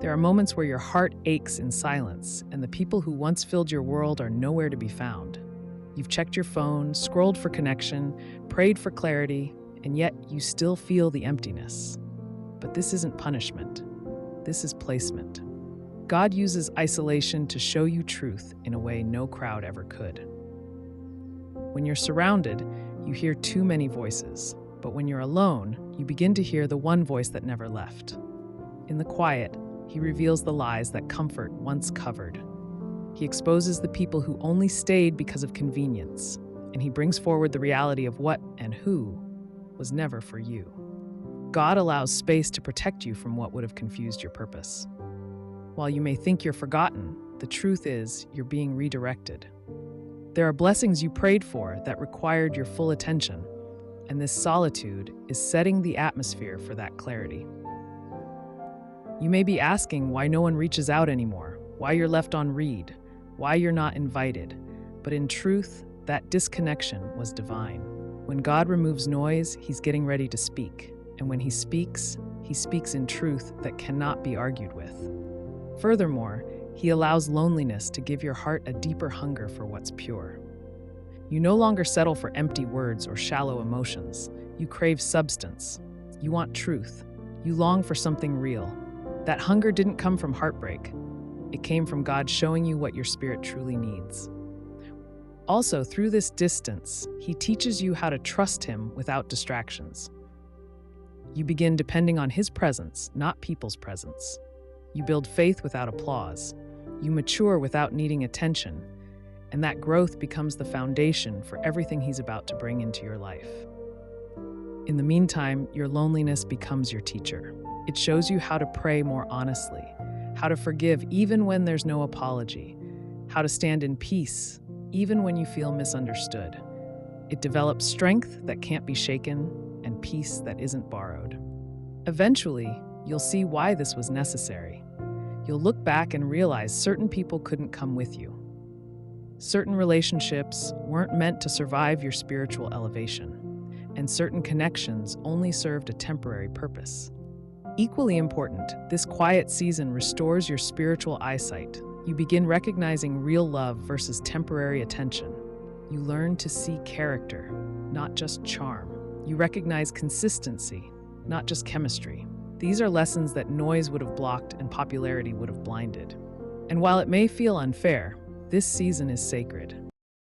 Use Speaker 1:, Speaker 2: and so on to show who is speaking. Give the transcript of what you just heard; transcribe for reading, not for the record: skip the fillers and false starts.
Speaker 1: There are moments where your heart aches in silence, and the people who once filled your world are nowhere to be found. You've checked your phone, scrolled for connection, prayed for clarity, and yet you still feel the emptiness. But this isn't punishment. This is placement. God uses isolation to show you truth in a way no crowd ever could. When you're surrounded, you hear too many voices, but when you're alone, you begin to hear the one voice that never left. In the quiet, He reveals the lies that comfort once covered. He exposes the people who only stayed because of convenience, and He brings forward the reality of what and who was never for you. God allows space to protect you from what would have confused your purpose. While you may think you're forgotten, the truth is you're being redirected. There are blessings you prayed for that required your full attention, and this solitude is setting the atmosphere for that clarity. You may be asking why no one reaches out anymore, why you're left on read, why you're not invited, but in truth, that disconnection was divine. When God removes noise, He's getting ready to speak, and when He speaks in truth that cannot be argued with. Furthermore, He allows loneliness to give your heart a deeper hunger for what's pure. You no longer settle for empty words or shallow emotions. You crave substance. You want truth. You long for something real. That hunger didn't come from heartbreak. It came from God showing you what your spirit truly needs. Also, through this distance, He teaches you how to trust Him without distractions. You begin depending on His presence, not people's presence. You build faith without applause. You mature without needing attention, and that growth becomes the foundation for everything He's about to bring into your life. In the meantime, your loneliness becomes your teacher. It shows you how to pray more honestly, how to forgive even when there's no apology, how to stand in peace even when you feel misunderstood. It develops strength that can't be shaken and peace that isn't borrowed. Eventually, you'll see why this was necessary. You'll look back and realize certain people couldn't come with you. Certain relationships weren't meant to survive your spiritual elevation, and certain connections only served a temporary purpose. Equally important, this quiet season restores your spiritual eyesight. You begin recognizing real love versus temporary attention. You learn to see character, not just charm. You recognize consistency, not just chemistry. These are lessons that noise would have blocked and popularity would have blinded. And while it may feel unfair, this season is sacred.